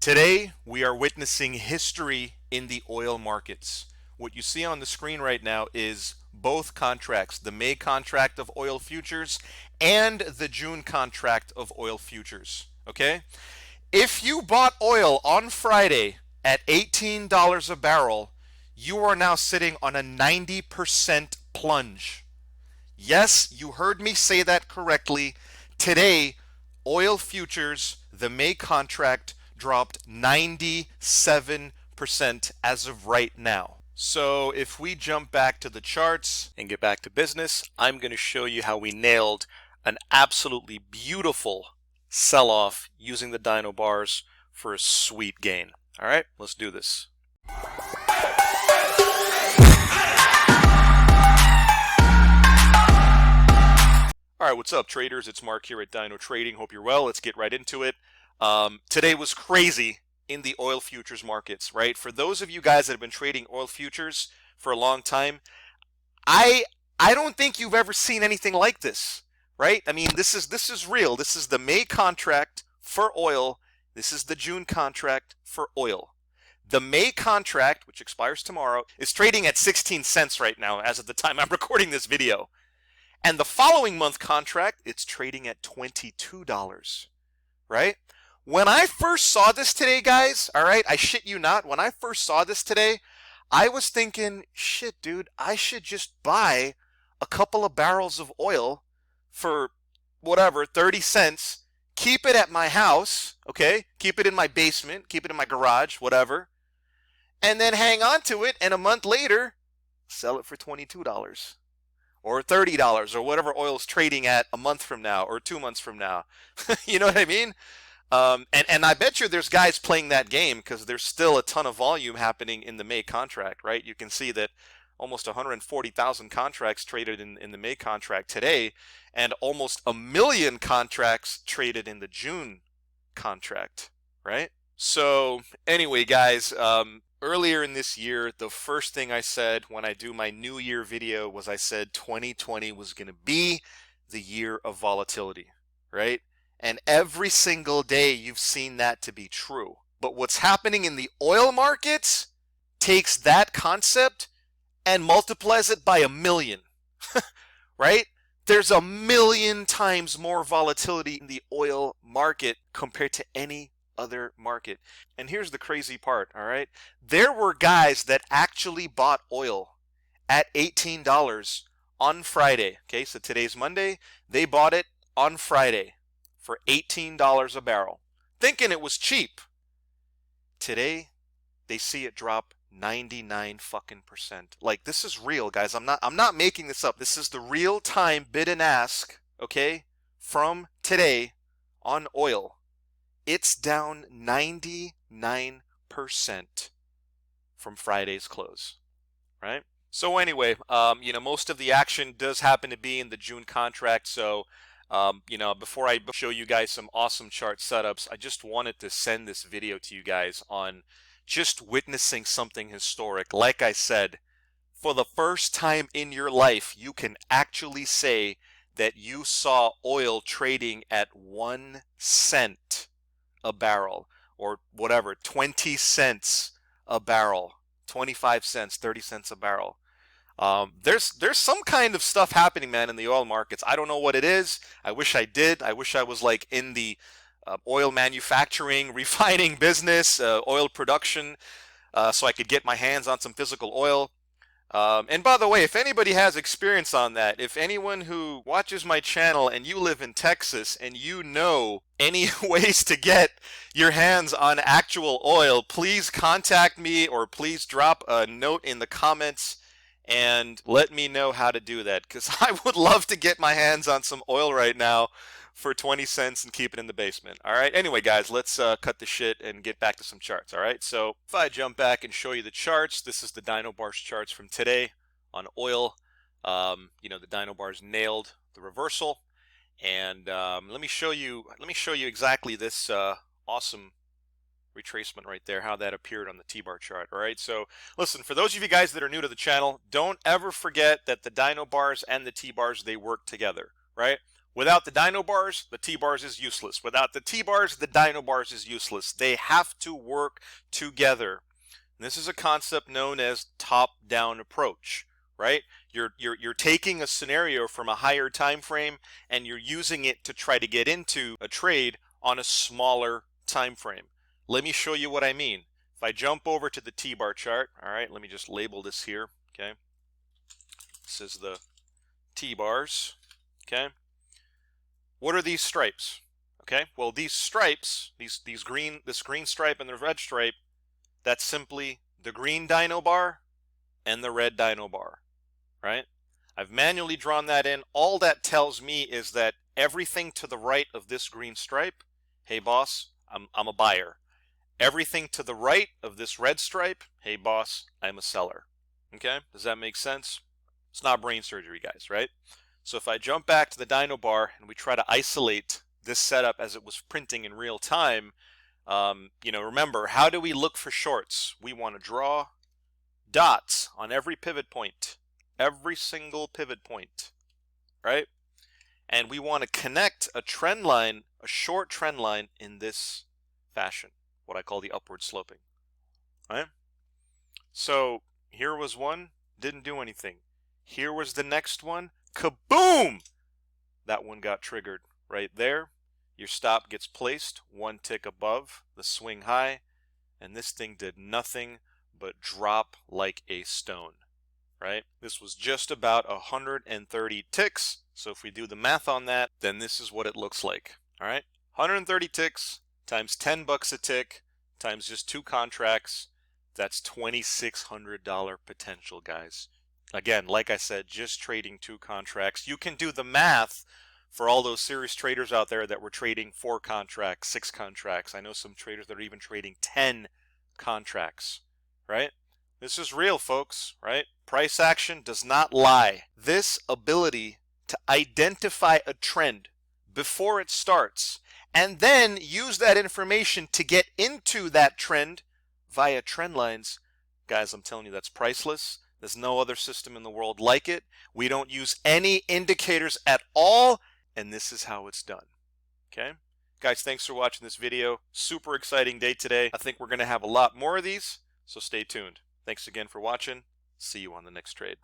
Today, we are witnessing history in the oil markets. What you see on the screen right now is both contracts, the May contract of oil futures and the June contract of oil futures. Okay? If you bought oil on Friday at $18 a barrel, you are now sitting on a 90% plunge. Yes, you heard me say that correctly. Today, oil futures, the May contract, dropped 97% as of right now. So if we jump back to the charts and get back to business, I'm going to show you how we nailed an absolutely beautiful sell-off using the dyno bars for a sweet gain. All right, let's do this. All right, what's up, traders? It's Mark here at DynoTrading. Hope you're well. Let's get right into it. Today was crazy in the oil futures markets, right? For those of you guys that have been trading oil futures for a long time, I don't think you've ever seen anything like this, right? I mean, this is real. This is the May contract for oil. This is the June contract for oil. The May contract, which expires tomorrow, is trading at 16 cents right now as of the time I'm recording this video. And the following month contract, it's trading at $22, right? When I first saw this today, guys, all right, I shit you not, when I first saw this today, I was thinking, shit, dude, I should just buy a couple of barrels of oil for whatever, 30 cents, keep it at my house, okay? Keep it in my basement, keep it in my garage, whatever, and then hang on to it, and a month later, sell it for $22. Or $30 or whatever oil's trading at a month from now or 2 months from now. You know what I mean? And I bet you there's guys playing that game because there's still a ton of volume happening in the May contract, right? You can see that almost 140,000 contracts traded in the May contract today and almost 1 million contracts traded in the June contract, right? So anyway, guys, earlier in this year, the first thing I said when I do my New Year video was I said 2020 was going to be the year of volatility, right? And every single day you've seen that to be true. But what's happening in the oil markets takes that concept and multiplies it by 1 million, right? There's 1 million times more volatility in the oil market compared to any other market. And here's the crazy part, all right? There were guys that actually bought oil at $18 on Friday. Okay, so today's Monday. They bought it on Friday for $18 a barrel, thinking it was cheap. Today, they see it drop 99%. Like, this is real, guys. I'm not making this up. This is the real time bid and ask, okay, from today on oil. It's down 99% from Friday's close, right? So anyway, most of the action does happen to be in the June contract. So, before I show you guys some awesome chart setups, I just wanted to send this video to you guys on just witnessing something historic. Like I said, for the first time in your life, you can actually say that you saw oil trading at 1 cent a barrel, or whatever, 20 cents a barrel, 25 cents, 30 cents a barrel. There's some kind of stuff happening, man, in the oil markets. I don't know what it is. I wish I did. I wish I was like in the oil manufacturing, refining business, oil production, so I could get my hands on some physical oil. And by the way, if anybody has experience on that, if anyone who watches my channel and you live in Texas and you know any ways to get your hands on actual oil, please contact me or please drop a note in the comments and let me know how to do that, because I would love to get my hands on some oil right now for 20 cents and keep it in the basement. All right. Anyway, guys, let's cut the shit and get back to some charts. All right. So if I jump back and show you the charts, this is the dyno bars charts from today on oil. The dyno bars nailed the reversal, and let me show you exactly this awesome retracement right there, how that appeared on the T-bar chart. All right. So listen, for those of you guys that are new to the channel, don't ever forget that the dyno bars and the T-bars, they work together, right? Without the dyno bars, the T-bars is useless. Without the T-bars, the dyno bars is useless. They have to work together. And this is a concept known as top-down approach, right? You're taking a scenario from a higher time frame and you're using it to try to get into a trade on a smaller time frame. Let me show you what I mean. If I jump over to the T-bar chart, all right, let me just label this here, okay? This is the T-bars, okay? What are these stripes? Okay, well these stripes, this green stripe and the red stripe, that's simply the green dyno bar and the red dyno bar, right? I've manually drawn that in. All that tells me is that everything to the right of this green stripe, hey boss, I'm a buyer. Everything to the right of this red stripe, hey boss, I'm a seller. Okay, does that make sense? It's not brain surgery, guys, right? So if I jump back to the dyno bar and we try to isolate this setup as it was printing in real time, remember, how do we look for shorts? We want to draw dots on every pivot point, every single pivot point, right? And we want to connect a trend line, a short trend line in this fashion, what I call the upward sloping, right? So here was one, didn't do anything. Here was the next one, kaboom! That one got triggered right there. Your stop gets placed one tick above the swing high, and this thing did nothing but drop like a stone, right? This was just about 130 ticks. So if we do the math on that, then this is what it looks like, all right? 130 ticks times 10 bucks a tick times just 2 contracts. That's $2,600 potential, guys. Again, like I said, just trading 2 contracts. You can do the math for all those serious traders out there that were trading 4 contracts, 6 contracts. I know some traders that are even trading 10 contracts, right? This is real, folks, right? Price action does not lie. This ability to identify a trend before it starts and then use that information to get into that trend via trend lines, guys, I'm telling you, that's priceless. There's no other system in the world like it. We don't use any indicators at all, and this is how it's done. Okay? Guys, thanks for watching this video. Super exciting day today. I think we're going to have a lot more of these, so stay tuned. Thanks again for watching. See you on the next trade.